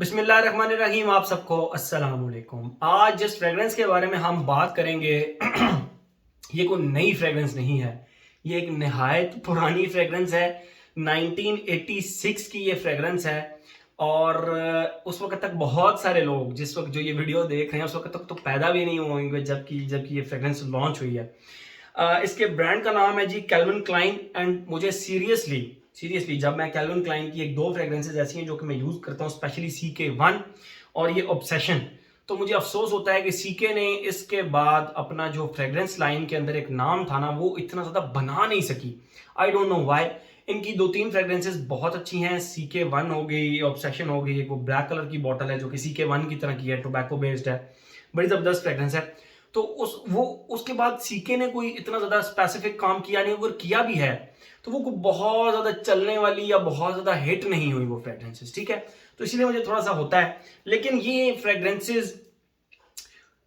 बिस्मिल्लाहिर्रहमानिर्रहीम। आप सबको अस्सलाम वालेकुम। आज जिस फ्रेग्रेंस के बारे में हम बात करेंगे ये कोई नई फ्रेग्रेंस नहीं है। ये एक निहायत पुरानी फ्रेग्रेंस है। 1986 की ये फ्रेग्रेंस है। और उस वक्त तक बहुत सारे लोग जिस वक्त जो ये वीडियो देख रहे हैं उस वक्त तक तो पैदा भी नहीं हुए होंगे जबकि ये फ्रेग्रेंस लॉन्च हुई है। इसके ब्रांड का नाम है जी कैल्विन क्लाइन। एंड मुझे सीरियसली सीरियसली जब मैं कैल्विन क्लाइन की एक दो फ्रेग्रेंसेज ऐसी हैं जो कि मैं यूज करता हूँ, स्पेशली CK1 और ये ऑब्सेशन, तो मुझे अफसोस होता है कि CK ने इसके बाद अपना जो फ्रेग्रेंस लाइन के अंदर एक नाम था ना वो इतना ज्यादा बना नहीं सकी। I don't know why. इनकी दो तीन फ्रेग्रेंसेज बहुत अच्छी हैं। CK1 हो गई, ऑब्सेशन हो गई, एक वो ब्लैक कलर की बॉटल है जो कि CK1 की तरह की है, टोबैको बेस्ड है, बड़ी जबरदस्त फ्रेग्रेंस है। तो उसके बाद सीके ने कोई इतना ज्यादा स्पेसिफिक काम किया नहीं, अगर किया भी है तो वो बहुत ज्यादा चलने वाली या बहुत ज्यादा हिट नहीं हुई वो फ्रेग्रेंसेस, ठीक है। तो इसीलिए मुझे थोड़ा सा होता है। लेकिन ये फ्रेग्रेंसेस,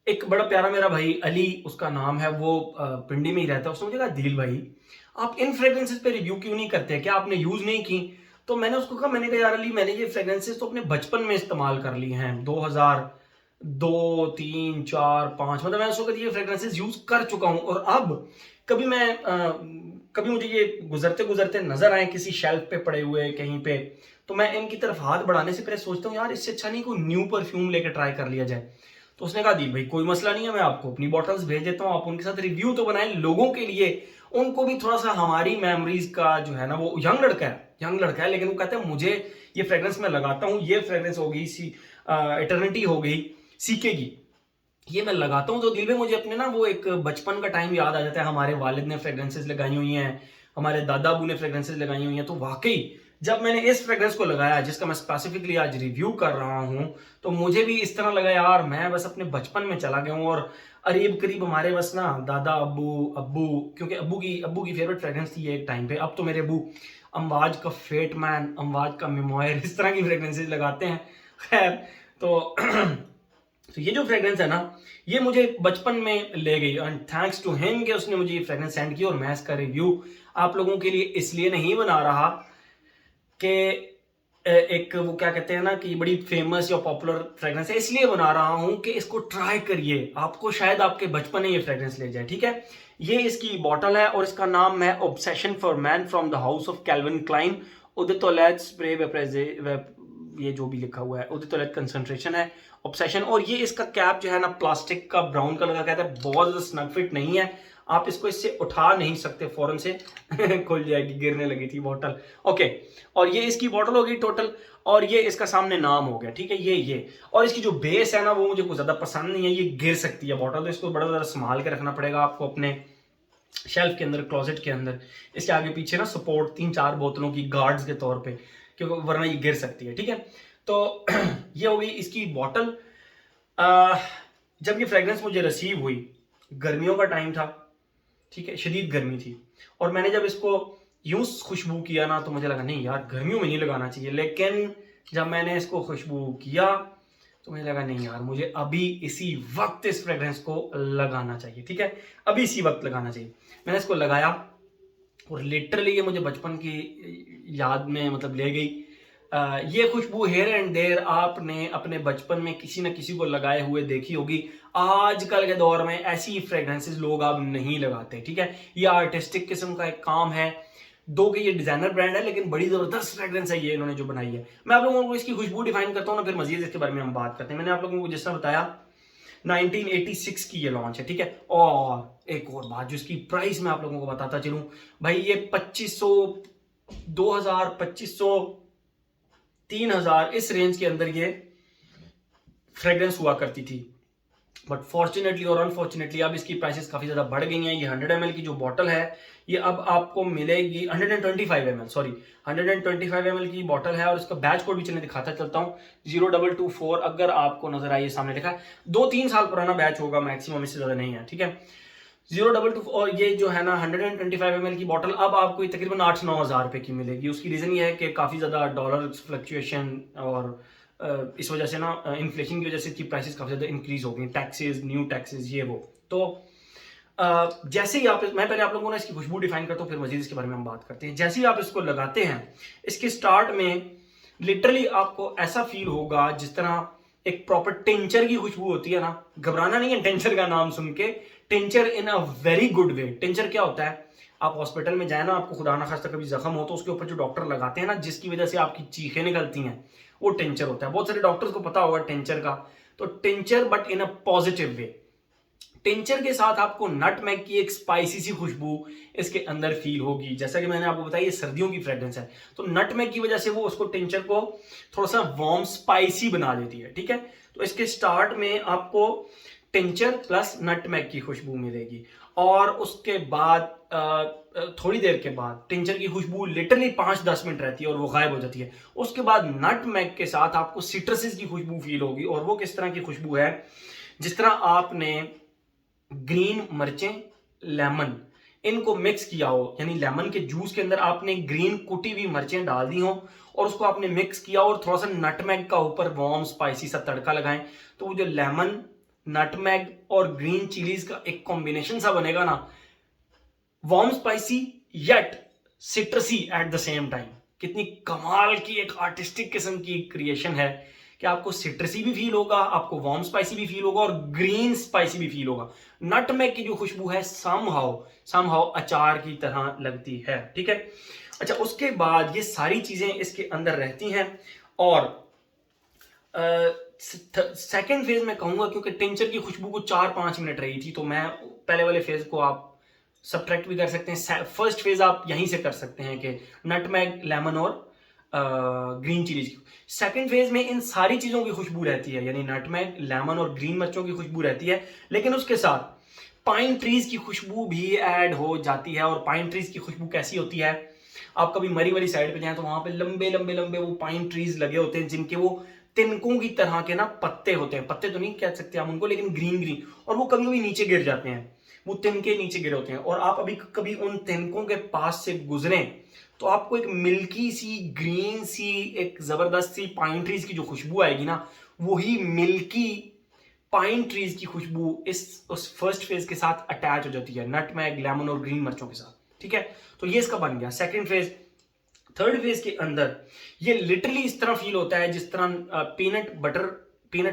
एक बड़ा प्यारा मेरा भाई अली उसका नाम है, वो पिंडी में ही रहता है, उसने मुझे कहा दिल भाई आप इन फ्रेग्रेंसेस पे रिव्यू क्यों नहीं करते, क्या आपने यूज नहीं की। तो मैंने उसको कहा, मैंने कहा यार अली मैंने ये फ्रेग्रेंसेस तो अपने बचपन में इस्तेमाल कर लिए हैं, 2002 3 4 5, मतलब मैं उस वक्त ये फ्रेग्रेंसेस यूज कर चुका हूं। और अब कभी मैं कभी मुझे ये गुजरते गुजरते नजर आए किसी शेल्फ पे पड़े हुए कहीं पे, तो मैं इनकी तरफ हाथ बढ़ाने से पहले सोचता हूँ यार इससे अच्छा नहीं कोई न्यू परफ्यूम लेकर ट्राई कर लिया जाए। तो उसने कहा दी भाई कोई मसला नहीं है, मैं आपको अपनी बॉटल्स भेज देता हूँ, आप उनके साथ रिव्यू तो बनाएं लोगों के लिए, उनको भी थोड़ा सा हमारी मेमोरीज का जो है ना, वो यंग लड़का है लेकिन वो कहता है मुझे ये फ्रेग्रेंस मैं लगाता हूँ, ये फ्रेग्रेंस हो गई सी इटर्निटी हो गई सीके की, ये मैं लगाता हूँ तो दिल में मुझे अपने ना वो एक बचपन का टाइम याद आ जाता है। हमारे वालिद ने फ्रेग्रेंसेस लगाई हुई हैं, हमारे दादा अबू ने फ्रेग्रेंसेस लगाई हुई हैं। तो वाकई जब मैंने इस फ्रेग्रेंस को लगाया जिसका मैं स्पेसिफिकली आज रिव्यू कर रहा हूं, तो मुझे भी इस तरह लगा यार मैं बस अपने बचपन में चला गया हूं। और करीब करीब हमारे बस ना दादा अब्बू अब्बू, क्योंकि अब्बू की फेवरेट फ्रेग्रेंस थी ये एक टाइम पे, अब तो मेरे अब्बू अमवाज का फेट मैन, अमवाज का मेमोयर, इस तरह की फ्रेग्रेंसेस लगाते हैं। खैर, तो तो ये जो फ्रेग्रेंस है ना ये मुझे बचपन में ले गई, एंड थैंक्स टू हिम कि उसने मुझे ये फ्रेग्रेंस सेंड की। और मैं इसका रिव्यू आप लोगों के लिए इसलिए नहीं बना रहा कि एक वो क्या कहते हैं ना कि बड़ी फेमस या पॉपुलर फ्रेग्रेंस है, इसलिए बना रहा हूं कि इसको ट्राई करिए, आपको शायद आपके बचपन में ये फ्रेग्रेंस ले जाए, ठीक है। ये इसकी बॉटल है और इसका नाम है obsession for man from the house of Calvin Klein eau de toilette spray ये जो भी लिखा हुआ है उदितोलैद कंसंट्रेशन है ऑब्सेशन। और ये इसका कैप जो है ना प्लास्टिक का ब्राउन कलर का कहता है, बहुत ज्यादा स्नग फिट नहीं है, आप इसको इससे उठा नहीं सकते, फौरन से खुल जाएगी, गिरने लगी थी बॉटल। ओके, और ये इसकी बॉटल होगी टोटल, और ये इसका सामने नाम हो गया, ठीक है। ये और इसकी जो बेस है ना वो मुझे कुछ ज्यादा पसंद नहीं है, ये गिर सकती है बॉटल, तो इसको बड़ा ज्यादा संभाल के रखना पड़ेगा आपको अपने शेल्फ के अंदर, क्लोजेट के अंदर। इसके आगे पीछे ना सपोर्ट 3 4 बोतलों की गार्ड्स के तौर पे, क्योंकि वरना ये गिर सकती है, ठीक है। तो ये हो गई इसकी बॉटल। जब ये फ्रेग्रेंस मुझे रिसीव हुई, गर्मियों का टाइम था, ठीक है, शदीद गर्मी थी, और मैंने जब इसको यूं खुशबू किया ना तो मुझे लगा नहीं यार गर्मियों में नहीं लगाना चाहिए। लेकिन जब मैंने इसको खुशबू किया तो मुझे लगा नहीं यार मुझे अभी इसी वक्त इस फ्रेग्रेंस को लगाना चाहिए, ठीक है, अभी इसी वक्त लगाना चाहिए। मैंने इसको लगाया और लिटरली ये मुझे बचपन की याद में मतलब ले गई। ये खुशबू हेयर एंड देयर आपने अपने बचपन में किसी न किसी को लगाए हुए देखी होगी। आजकल के दौर में ऐसी फ्रेग्रेंसेस लोग अब नहीं लगाते, ठीक है। ये आर्टिस्टिक किस्म का एक काम है, दो कि ये डिजाइनर ब्रांड है लेकिन बड़ी जबरदस्त फ्रेग्रेंस है ये इन्होंने जो बनाई है। मैं आप लोगों को इसकी खुशबू डिफाइन करता हूँ ना, फिर मजीद इसके बारे में हम बात करते हैं। मैंने आप लोगों को जिस तरह बताया 1986 की ये लॉन्च है, ठीक है। और एक और बात जो इसकी प्राइस मैं आप लोगों को बताता चलूं, भाई ये 2500 2000 2500 3000 इस रेंज के अंदर ये फ्रेग्रेंस हुआ करती थी। बट फॉर्चुनेटली और अनफॉर्चुनेटली अब इसकी प्राइसेस काफी ज्यादा बढ़ गई हैं। ये 100 ml की जो बॉटल है ये अब आपको मिलेगी 125 ml, सॉरी 125 ml की बॉटल है। और इसका बैच कोड भी चलने दिखाता चलता हूँ 0224, अगर आपको नजर आइए सामने लिखा है, 2-3 साल पुराना बैच होगा मैक्सिमम, इससे ज्यादा नहीं है, ठीक है। 022। और ये जो है ना 125 ml की बॉटल अब आपको तकरीबन 8-9 हज़ार रुपए की मिलेगी। उसकी रीजन ये है कि काफी ज्यादा डॉलर फ्लक्चुएशन और इस वजह से ना इन्फ्लेशन की वजह से इसकी प्राइसेस काफी ज्यादा इंक्रीज हो गई, टैक्सेस, न्यू टैक्सेस, ये वो। तो जैसे ही आप, मैं पहले आप लोगों को ना इसकी खुशबू डिफाइन करता हूँ, फिर मजीद इसके बारे में हम बात करते हैं। जैसे ही आप इसको लगाते हैं, इसके स्टार्ट में लिटरली आपको ऐसा फील होगा जिस तरह एक प्रॉपर टिंचर की खुशबू होती है ना। घबराना नहीं है टिंचर का नाम सुन के, tincture in a very good way. Tincture क्या होता है, आप हॉस्पिटल में जाए ना, आपको खुदा ना खास्ता कभी जख्म हो तो उसके ऊपर जो डॉक्टर लगाते हैं ना, जिसकी वजह से आपकी चीखें निकलती हैं, वो टिंचर होता है। बहुत सारे डॉक्टर्स को पता होगा टिंचर का। तो tincture but in a positive way. Tincture के साथ आपको नटमेग की एक स्पाइसी सी खुशबू इसके अंदर फील होगी। जैसा कि मैंने आपको बताया ये सर्दियों की फ्रेग्रेंस है, तो नटमेग की वजह से वो उसको टिंचर को थोड़ा सा वार्म स्पाइसी बना देती है। ठीक है, तो इसके स्टार्ट में आपको टिंचर प्लस नटमेग की खुशबू मिलेगी, और उसके बाद थोड़ी देर के बाद टिंचर की खुशबू लिटरली 5-10 मिनट रहती है और वो गायब हो जाती है। उसके बाद नटमेग के साथ आपको सिट्रसेस की खुशबू फील होगी। और वो किस तरह की खुशबू है, जिस तरह आपने ग्रीन मर्चें, लेमन, इनको मिक्स किया हो, यानी लेमन के जूस के अंदर आपने ग्रीन कुटी हुई मर्चें डाल दी हो और उसको आपने मिक्स किया और थोड़ा सा नटमेग का ऊपर वार्म स्पाइसी सा तड़का लगाएं, तो वो जो लेमन, नटमेग और ग्रीन चिलीज का एक कॉम्बिनेशन सा बनेगा ना, warm spicy yet सिट्रसी at the same time. कितनी कमाल की एक आर्टिस्टिक किस्म की क्रिएशन है कि आपको सिट्रसी भी फील होगा, आपको वार्म स्पाइसी भी फील होगा और ग्रीन स्पाइसी भी फील होगा। नटमेग की जो खुशबू है समहाउ अचार की तरह लगती है। ठीक है, अच्छा, उसके बाद ये सारी चीजें इसके अंदर रहती हैं। और सेकेंड फेज में कहूंगा, क्योंकि टिंचर की खुशबू को 4-5 मिनट रही थी, तो मैं पहले वाले फेज को आप सब्ट्रैक्ट भी कर सकते हैं। फर्स्ट फेज आप यहीं से कर सकते हैं कि नटमेग, लेमन और ग्रीन चिलीज की। सेकेंड फेज में इन सारी चीजों की खुशबू रहती है, यानी नटमेग, लेमन और ग्रीन मिर्चों की खुशबू रहती है, लेकिन उसके साथ पाइन ट्रीज की खुशबू भी ऐड हो जाती है। और पाइन ट्रीज की खुशबू कैसी होती है, आप कभी मरी वाली साइड पे जाएं तो वहां पे लंबे लंबे लंबे वो पाइन ट्रीज लगे होते हैं, जिनके वो तिनकों की तरह के ना पत्ते होते हैं। पत्ते तो नहीं कह सकते हम उनको, लेकिन ग्रीन ग्रीन, और वो कभी कभी नीचे गिर जाते हैं, वो तिनके नीचे गिरे होते हैं। और आप अभी कभी उन तिनकों के पास से गुजरें तो आपको एक मिल्की सी, ग्रीन सी, एक जबरदस्त सी पाइन ट्रीज की जो खुशबू आएगी ना, वही मिल्की पाइन ट्रीज की खुशबू उस फर्स्ट फेज के साथ अटैच हो जाती है, नटमेग, लेमन और ग्रीन मिर्चों के साथ। ठीक है, तो ये इसका बन गया सेकंड फेज। थर्ड फेज के अंदर ये लिटरली इस तरह फील होता है जिस तरह पीनट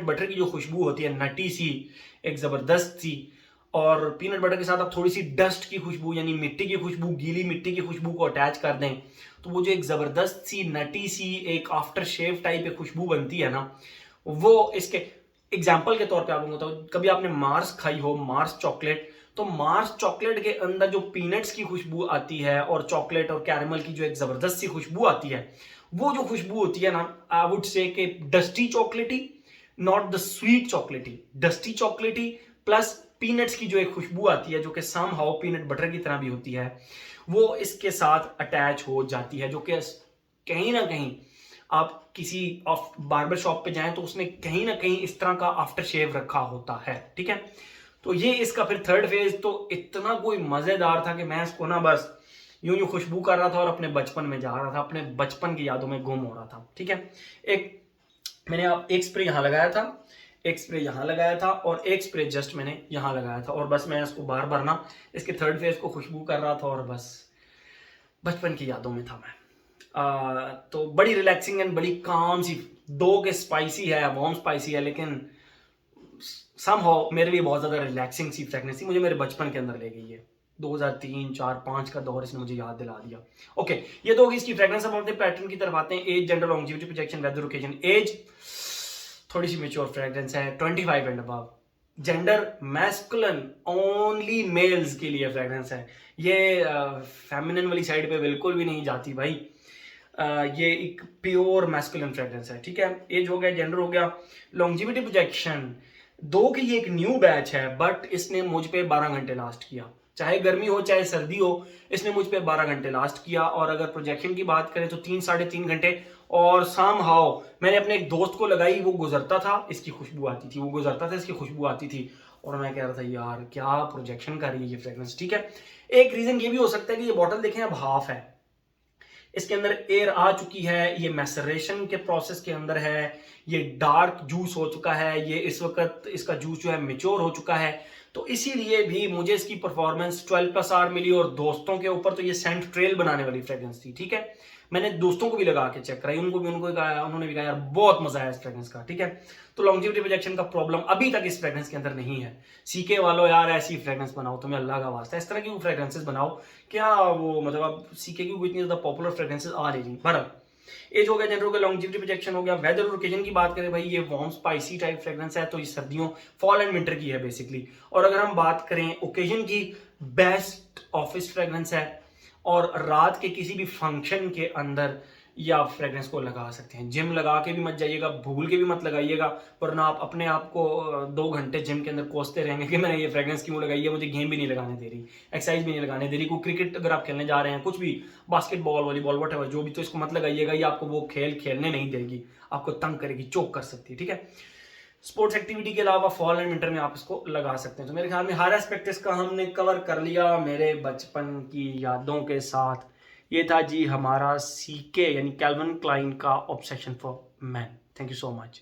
बटर की जो खुशबू होती है, नटी सी, एक जबरदस्त सी, और पीनट बटर के साथ आप थोड़ी सी डस्ट की खुशबू, यानी मिट्टी की खुशबू, गीली मिट्टी की खुशबू को अटैच कर दें, तो वो जो एक जबरदस्त सी, नटी सी, एक आफ्टर शेव टाइप की खुशबू बनती है ना, वो इसके एग्जाम्पल के तौर पे आपको बताऊं, कभी आपने मार्स खाई हो, मार्स चॉकलेट, तो मार्स चॉकलेट के अंदर जो पीनट्स की खुशबू आती है और चॉकलेट और कैरमल की जो एक जबरदस्त सी खुशबू आती है, वो जो खुशबू होती है ना, आई वुड से कि डस्टी चॉकलेटी, नॉट द स्वीट चॉकलेटी, डस्टी चॉकलेटी प्लस पीनट्स की जो एक खुशबू आती है, जो कि समहाउ पीनट बटर की तरह भी होती है, वो इसके साथ अटैच हो जाती है। जो कि कहीं ना कहीं आप किसी बार्बर शॉप पे जाएं तो उसने कहीं ना कहीं इस तरह का आफ्टर शेव रखा होता है। ठीक है, तो ये इसका फिर थर्ड फेज तो इतना कोई मजेदार था कि मैं इसको ना बस यूं यूं खुशबू कर रहा था और अपने बचपन में जा रहा था, अपने बचपन की यादों में गुम हो रहा था। ठीक है, एक स्प्रे यहां लगाया था, एक स्प्रे यहां लगाया था और एक स्प्रे जस्ट मैंने यहां लगाया था, और बस मैं इसको बार बार ना इसके थर्ड फेज को खुशबू कर रहा था और बस बचपन की यादों में था मैं। तो बड़ी रिलैक्सिंग एंड बड़ी काम सी, दो के स्पाइसी है, वार्म स्पाइसी है, लेकिन समहाउ मेरे लिए बहुत ज्यादा रिलैक्सिंग सी फ्रेगनेंस थी, मुझे मेरे बचपन के अंदर ले गई है। 2003, 4, 5 का दौर इसने मुझे याद दिला दिया। ओके, ये तो होगी इसकी फ्रेगनेंस। अब अपने पैटर्न की तरफ आते हैं। Age, gender, longevity, projection, weather, occasion. Age थोड़ी सी मेच्योर फ्रेगनेंस है, 25 and above. Gender masculine, only males के लिए फ्रेगनेंस है, ये फेमिनिन वाली साइड पे बिल्कुल भी नहीं जाती भाई। ये एक प्योर मैस्कुलिन फ्रेगनेंस है। ठीक है, एज हो गया, जेंडर हो गया, लॉन्जेविटी, प्रोजेक्शन। दो की ये एक न्यू बैच है, बट इसने मुझ पे 12 घंटे लास्ट किया, चाहे गर्मी हो चाहे सर्दी हो, इसने मुझ पे 12 घंटे लास्ट किया। और अगर प्रोजेक्शन की बात करें तो 3-3.5 घंटे। और समहाउ मैंने अपने एक दोस्त को लगाई, वो गुजरता था, इसकी खुशबू आती थी, वो गुजरता था, इसकी खुशबू आती थी, और मैं कह रहा था यार क्या प्रोजेक्शन कर रही है ये फ्रेग्रेंस। ठीक है, एक रीजन ये भी हो सकता है कि ये बॉटल देखें अब हाफ है, इसके अंदर एयर आ चुकी है, ये मैसरेशन के प्रोसेस के अंदर है, ये डार्क जूस हो चुका है, ये इस वक्त इसका जूस जो है मेच्योर हो चुका है, तो इसीलिए भी मुझे इसकी परफॉर्मेंस 12+ आवर मिली। और दोस्तों के ऊपर तो ये सेंट ट्रेल बनाने वाली फ्रेग्रेंस थी। ठीक है, मैंने दोस्तों को भी लगा के चेक कराई, उनको कहा, उन्होंने भी कहा यार बहुत मजा आया इस फ्रेग्रेंस का, ठीक है। तो लॉन्जेविटी प्रोजेक्शन का प्रॉब्लम अभी तक इस फ्रेग्रेंस के अंदर नहीं है। सीके वालों यार ऐसी फ्रेग्रेंस बनाओ, तुम्हें अल्लाह का वास्ता इस तरह की फ्रेग्रेंसेस बनाओ, क्या वो मतलब अब सीके की इतनी ज्यादा पॉपुलर फ्रेग्रेंसेस आ रही बहरहाल एज हो गया, जनरल का लॉन्जेविटी प्रोजेक्शन हो गया। वेदर और ओकेजन की बात करें भाई, ये वार्म स्पाइसी टाइप फ्रेग्रेंस है, तो ये सर्दियों फॉल एंड विंटर की है बेसिकली। और अगर हम बात करें ओकेजन की, बेस्ट ऑफिस फ्रेग्रेंस है, और रात के किसी भी फंक्शन के अंदर या आप फ्रेग्रेंस को लगा सकते हैं। जिम लगा के भी मत जाइएगा, भूल के भी मत लगाइएगा, वरना आप अपने आप को 2 घंटे जिम के अंदर कोसते रहेंगे कि मैंने ये फ्रेग्रेंस क्यों लगाई है, मुझे गेम भी नहीं लगाने दे रही, एक्सरसाइज भी नहीं लगाने दे रही। कोई क्रिकेट अगर आप खेलने जा रहे हैं, कुछ भी, बास्केटबॉल, वॉलीबॉल, वट जो भी, तो इसको मत लगाइएगा, ये आपको वो खेल खेलने नहीं देगी, आपको तंग करेगी, चोक कर सकती है, ठीक है। स्पोर्ट्स एक्टिविटी के अलावा फॉल एंड विंटर में आप इसको लगा सकते हैं। तो मेरे ख्याल में हर एस्पेक्ट इसका हमने कवर कर लिया मेरे बचपन की यादों के साथ। ये था जी हमारा सीके यानी कैल्विन क्लाइन का obsession for man. Thank you so much.